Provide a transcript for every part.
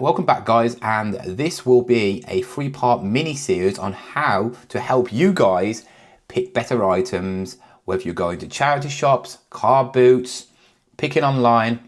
Welcome back guys, and this will be a 3-part mini series on how to help you guys pick better items, whether you're going to charity shops, car boots, picking online,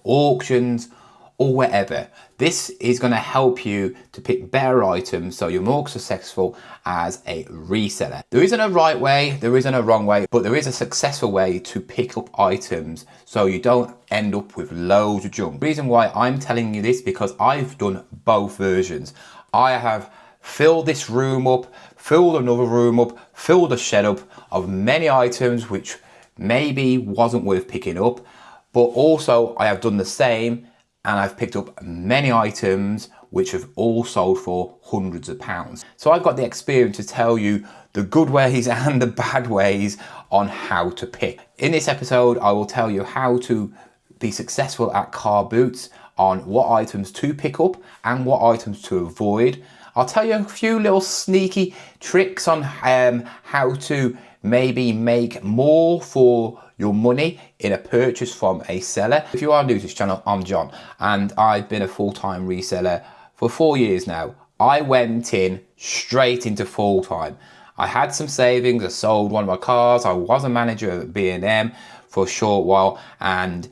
auctions, or wherever. This is going to help you to pick better items so you're more successful as a reseller. There isn't a right way, there isn't a wrong way, but there is a successful way to pick up items so you don't end up with loads of junk. The reason why I'm telling you this because I've done both versions. I have filled this room up, filled another room up, filled a shed up of many items which maybe wasn't worth picking up, but also I have done the same and I've picked up many items which have all sold for hundreds of pounds. So I've got the experience to tell you the good ways and the bad ways on how to pick. In this episode, I will tell you how to be successful at car boots, on what items to pick up and what items to avoid. I'll tell you a few little sneaky tricks on how to maybe make more for your money in a purchase from a seller. If you are new to this channel, I'm John and I've been a full-time reseller for 4 years now. I went in straight into full-time. I had some savings, I sold one of my cars, I was a manager at B&M for a short while, and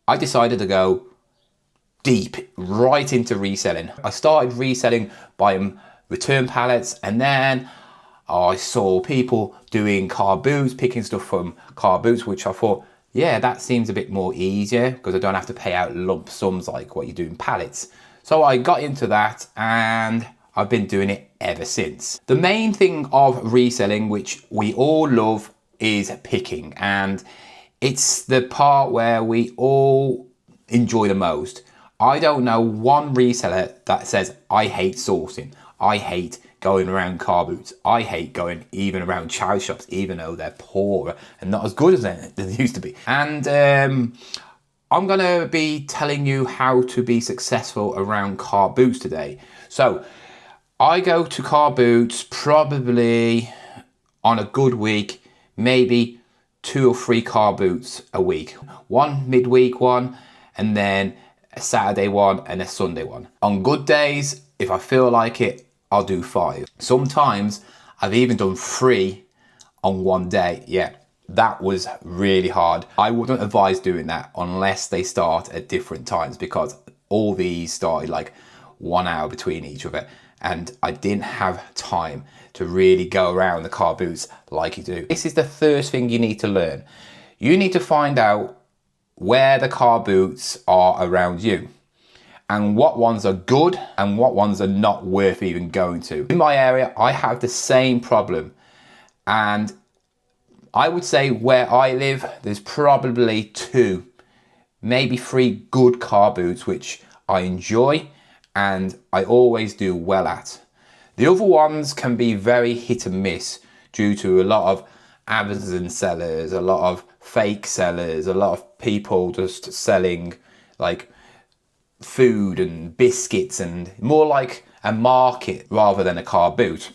I decided to go deep right into reselling. I started reselling buying return pallets, and then I saw people doing car boots, picking stuff from car boots, which I thought, yeah, that seems a bit more easier because I don't have to pay out lump sums like what you do in pallets. So I got into that and I've been doing it ever since. The main thing of reselling, which we all love, is picking, and it's the part where we all enjoy the most. I don't know one reseller that says, I hate sourcing, I hate going around car boots, I hate going even around charity shops, even though they're poorer and not as good as they used to be. And I'm gonna be telling you how to be successful around car boots today. So I go to car boots probably on a good week, maybe 2 or 3 car boots a week. One midweek one, and then a Saturday one and a Sunday one. On good days, if I feel like it, I'll do 5. Sometimes I've even done 3 on one day. Yeah, that was really hard. I wouldn't advise doing that unless they start at different times, because all these started like 1 hour between each other and I didn't have time to really go around the car boots like you do. This is the first thing you need to learn. You need to find out where the car boots are around you, and what ones are good and what ones are not worth even going to. In my area, I have the same problem, and I would say where I live, there's probably 2, maybe 3 good car boots which I enjoy and I always do well at. The other ones can be very hit and miss due to a lot of Amazon sellers, a lot of fake sellers, a lot of people just selling like food and biscuits, and more like a market rather than a car boot.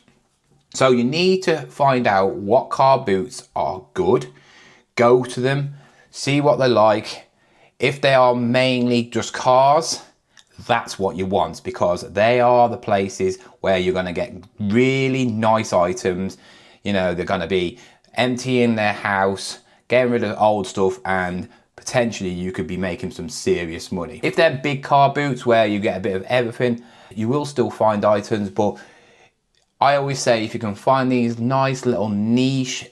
So you need to find out what car boots are good, go to them, see what they like. If they are mainly just cars, that's what you want, because they are the places where you're going to get really nice items. You know, they're going to be emptying their house, getting rid of old stuff, and potentially you could be making some serious money. If they're big car boots where you get a bit of everything, you will still find items, but I always say if you can find these nice little niche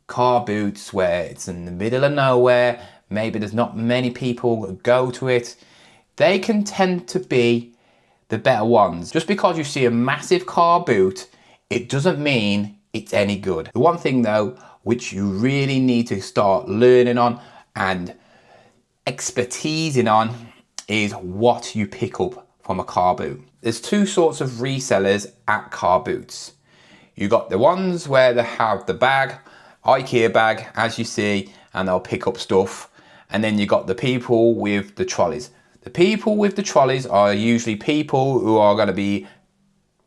car boots where it's in the middle of nowhere, maybe there's not many people that go to it, they can tend to be the better ones. Just because you see a massive car boot, it doesn't mean it's any good. The one thing though, which you really need to start learning on and expertising on, is what you pick up from a car boot. There's 2 sorts of resellers at car boots. You got the ones where they have the bag, IKEA bag, as you see, and they'll pick up stuff. And then you got the people with the trolleys. The people with the trolleys are usually people who are going to be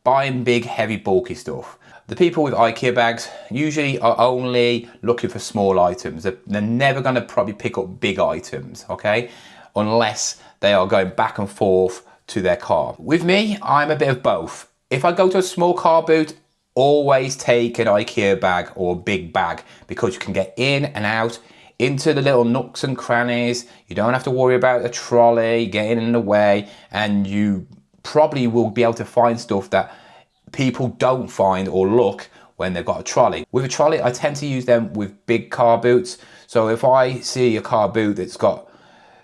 buying big, heavy, bulky stuff. The people with IKEA bags usually are only looking for small items. They're never going to probably pick up big items, okay? Unless they are going back and forth to their car. With me, I'm a bit of both. If I go to a small car boot, always take an IKEA bag or a big bag, because you can get in and out into the little nooks and crannies. You don't have to worry about the trolley getting in the way, and you probably will be able to find stuff that people don't find or look when they've got a trolley. With a trolley, I tend to use them with big car boots. So if I see a car boot that's got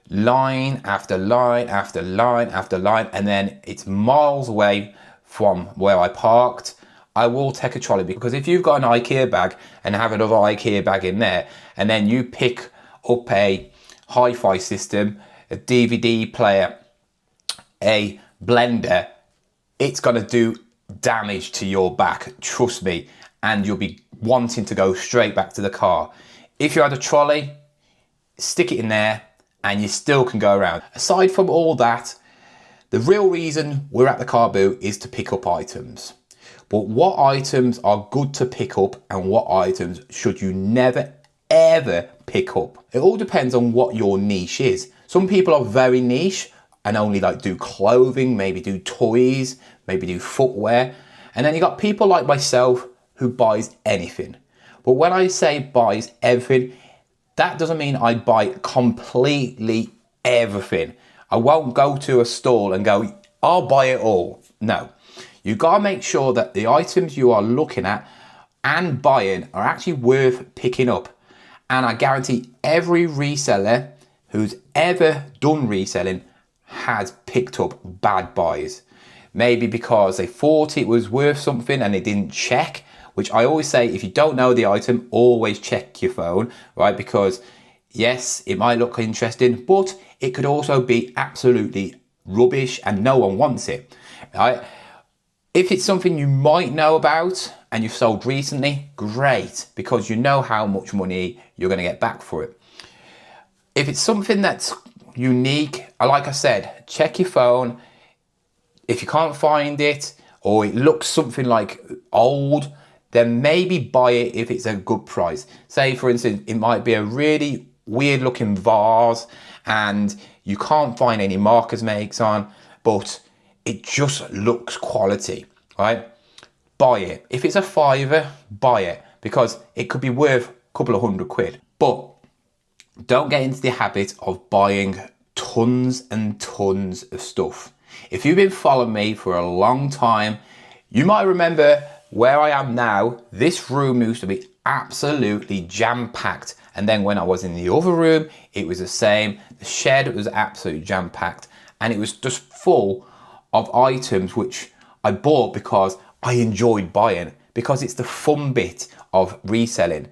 line after line after line after line, and then it's miles away from where I parked, I will take a trolley, because if you've got an IKEA bag and have another IKEA bag in there, and then you pick up a hi-fi system, a DVD player, a blender, it's going to do damage to your back, trust me, and you'll be wanting to go straight back to the car. If you had a trolley, stick it in there and you still can go around. Aside from all that, the real reason we're at the car boot is to pick up items. But what items are good to pick up and what items should you never ever pick up? It all depends on what your niche is. Some people are very niche and only like do clothing, maybe do toys, maybe do footwear. And then you got people like myself who buys anything. But when I say buys everything, that doesn't mean I buy completely everything. I won't go to a stall and go, I'll buy it all. No. You gotta make sure that the items you are looking at and buying are actually worth picking up. And I guarantee every reseller who's ever done reselling has picked up bad buys. Maybe because they thought it was worth something and they didn't check, which I always say, if you don't know the item, always check your phone, right? Because yes, it might look interesting, but it could also be absolutely rubbish and no one wants it, right? If it's something you might know about and you've sold recently, great, because you know how much money you're going to get back for it. If it's something that's unique, like I said, check your phone. If you can't find it or it looks something like old, then maybe buy it if it's a good price. Say for instance, it might be a really weird looking vase and you can't find any markers makes on, but it just looks quality, right? Buy it. If it's a fiver, buy it, because it could be worth a couple of £100. But don't get into the habit of buying tons and tons of stuff. If you've been following me for a long time, you might remember where I am now. This room used to be absolutely jam-packed. And then when I was in the other room, it was the same. The shed was absolutely jam-packed. And it was just full of items which I bought because I enjoyed buying, because it's the fun bit of reselling.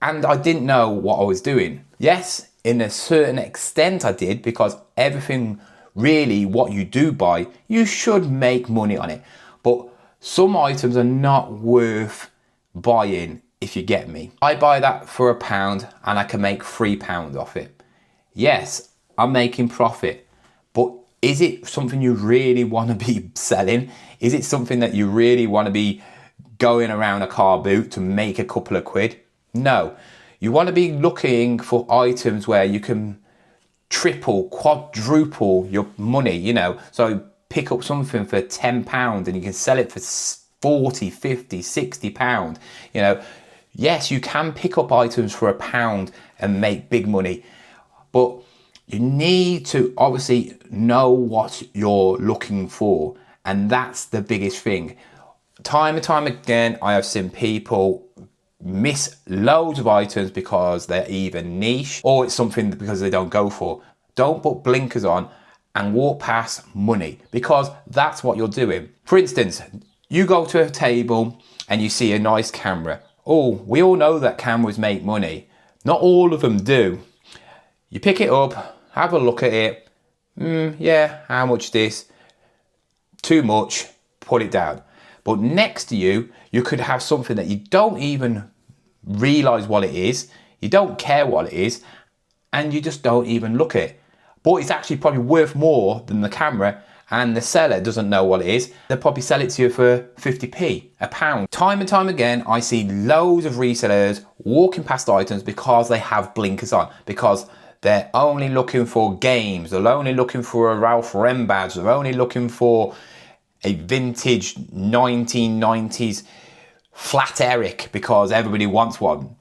And I didn't know what I was doing. Yes, in a certain extent I did, because everything really what you do buy, you should make money on it. But some items are not worth buying, if you get me. I buy that for £1 and I can make £3 off it. Yes, I'm making profit, but is it something you really want to be selling? Is it something that you really want to be going around a car boot to make a couple of quid? No. You want to be looking for items where you can triple, quadruple your money, you know. So pick up something for £10 and you can sell it for 40, 50, £60. You know, yes, you can pick up items for £1 and make big money, but you need to obviously know what you're looking for, and that's the biggest thing. Time and time again, I have seen people miss loads of items because they're either niche or it's something because they don't go for. Don't put blinkers on and walk past money, because that's what you're doing. For instance, you go to a table and you see a nice camera. Oh, we all know that cameras make money. Not all of them do. You pick it up, have a look at it. Yeah, how much this? Too much, put it down. But next to you, you could have something that you don't even realize what it is. You don't care what it is, and you just don't even look at it. But it's actually probably worth more than the camera, and the seller doesn't know what it is. They'll probably sell it to you for 50p, £1. Time and time again, I see loads of resellers walking past items because they have blinkers on, because They're only looking for games. They're only looking for a Ralph Lauren badge. They're only looking for a vintage 1990s flat Eric because everybody wants one.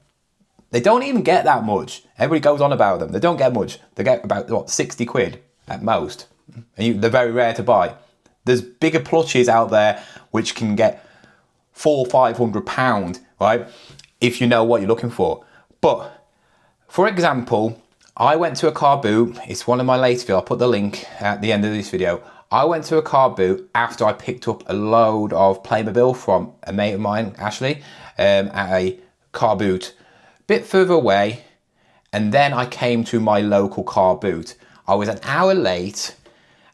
They don't even get that much. Everybody goes on about them. They don't get much. They get about, what, 60 quid at most. And they're very rare to buy. There's bigger plushes out there which can get £400-500, right? If you know what you're looking for. But, for example, I went to a car boot. It's one of my latest videos. I'll put the link at the end of this video. I went to a car boot after I picked up a load of Playmobil from a mate of mine, Ashley, at a car boot a bit further away. And then I came to my local car boot. I was an hour late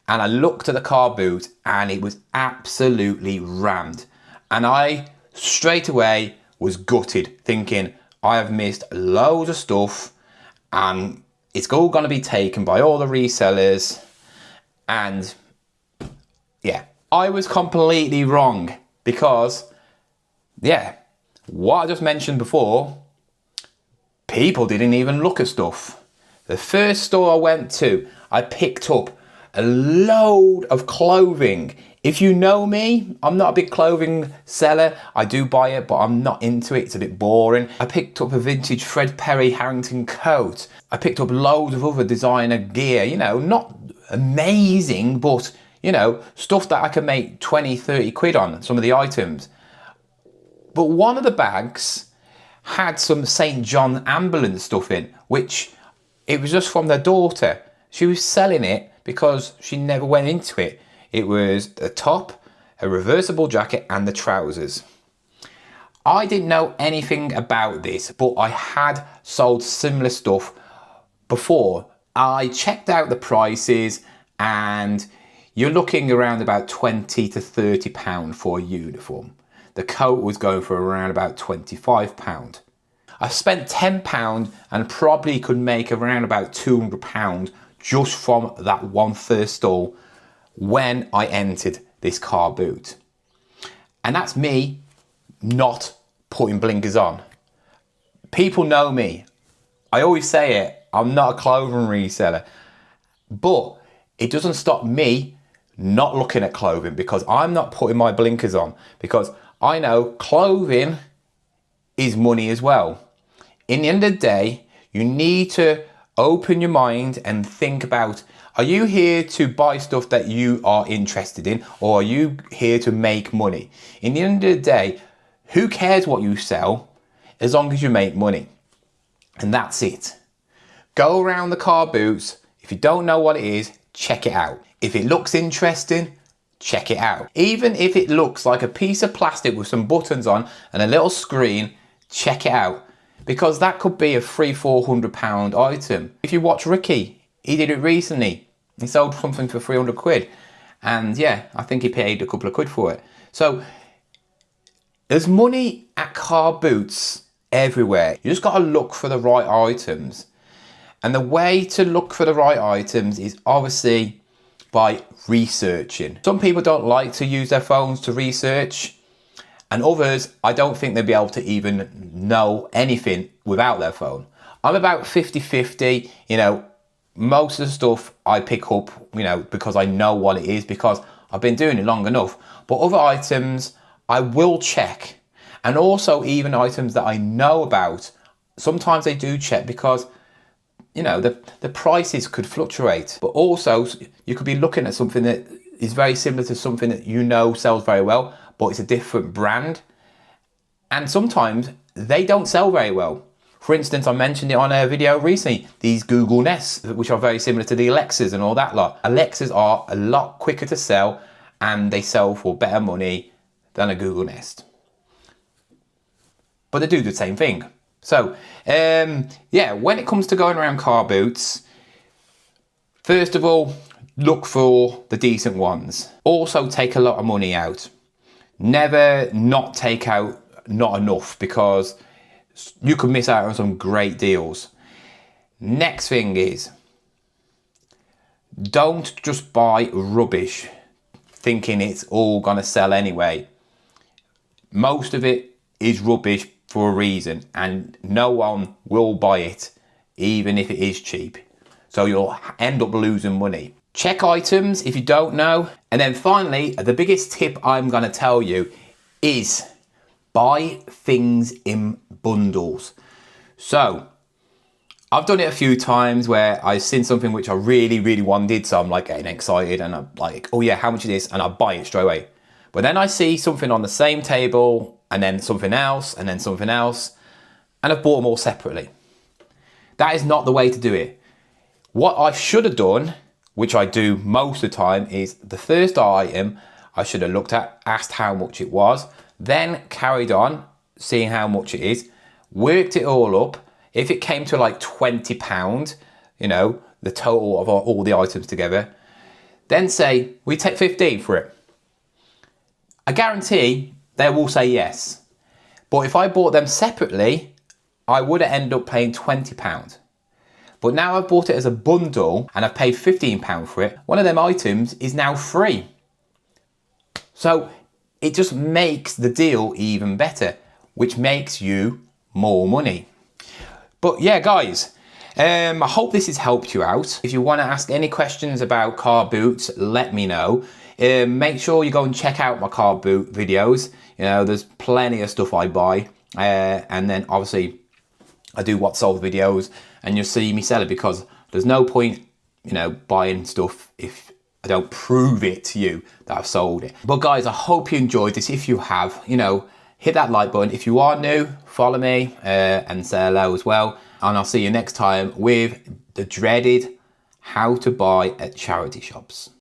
and I looked at the car boot and it was absolutely rammed. And I straight away was gutted, thinking I have missed loads of stuff and it's all going to be taken by all the resellers. And yeah, I was completely wrong because, yeah, what I just mentioned before, people didn't even look at stuff. The first store I went to, I picked up a load of clothing. If you know me, I'm not a big clothing seller. I do buy it, but I'm not into it. It's a bit boring. I picked up a vintage Fred Perry Harrington coat. I picked up loads of other designer gear, you know, not amazing, but, you know, stuff that I can make 20-30 quid on, some of the items. But one of the bags had some St. John ambulance stuff in, which it was just from their daughter. She was selling it because she never went into it. It was the top, a reversible jacket and the trousers. I didn't know anything about this, but I had sold similar stuff before. I checked out the prices and you're looking around about £20-30 for a uniform. The coat was going for around about £25. I spent £10 and probably could make around about £200 just from that one first stall when I entered this car boot. And that's me not putting blinkers on. People know me. I always say it, I'm not a clothing reseller. But it doesn't stop me not looking at clothing because I'm not putting my blinkers on, because I know clothing is money as well. In the end of the day, you need to open your mind and think about, are you here to buy stuff that you are interested in, or are you here to make money? In the end of the day, who cares what you sell as long as you make money? And that's it. Go around the car boots. If you don't know what it is, check it out. If it looks interesting, check it out. Even if it looks like a piece of plastic with some buttons on and a little screen, check it out. Because that could be a £300-400 item. If you watch Ricky, he did it recently. He sold something for 300 quid. And yeah, I think he paid a couple of quid for it. So there's money at car boots everywhere. You just got to look for the right items. And the way to look for the right items is obviously by researching. Some people don't like to use their phones to research. And others, I don't think they'll be able to even know anything without their phone. I'm about 50-50, you know, most of the stuff I pick up, you know, because I know what it is, because I've been doing it long enough. But other items, I will check. And also even items that I know about, sometimes I do check because, you know, the prices could fluctuate. But also, you could be looking at something that is very similar to something that you know sells very well, but it's a different brand. And sometimes they don't sell very well. For instance, I mentioned it on a video recently, these Google Nests, which are very similar to the Alexas and all that lot. Alexas are a lot quicker to sell and they sell for better money than a Google Nest. But they do the same thing. So, yeah, when it comes to going around car boots, first of all, look for the decent ones. Also, take a lot of money out. Never not take out not enough, because you could miss out on some great deals. Next thing is, don't just buy rubbish thinking it's all gonna sell anyway. Most of it is rubbish for a reason, and no one will buy it even if it is cheap. So you'll end up losing money. Check items if you don't know. And then finally, the biggest tip I'm gonna tell you is buy things in bundles. So I've done it a few times where I've seen something which I really, really wanted. So I'm like getting excited and I'm like, oh yeah, how much is this? And I buy it straight away. But then I see something on the same table and then something else and then something else. And I've bought them all separately. That is not the way to do it. What I should have done, which I do most of the time, is the first item I should have looked at, asked how much it was, then carried on, seeing how much it is, worked it all up. If it came to like £20, you know, the total of all the items together, then say, we take 15 for it. I guarantee they will say yes. But if I bought them separately, I would have ended up paying £20. But now I've bought it as a bundle and I've paid £15 for it. One of them items is now free. So it just makes the deal even better, which makes you more money. But yeah, guys, I hope this has helped you out. If you want to ask any questions about car boots, let me know. Make sure you go and check out my car boot videos. You know, there's plenty of stuff I buy. And then obviously I do what sold videos and you'll see me sell it, because there's no point, you know, buying stuff if I don't prove it to you that I've sold it. But guys, I hope you enjoyed this. If you have, you know, hit that like button. If you are new, follow me and say hello as well. And I'll see you next time with the dreaded how to buy at charity shops.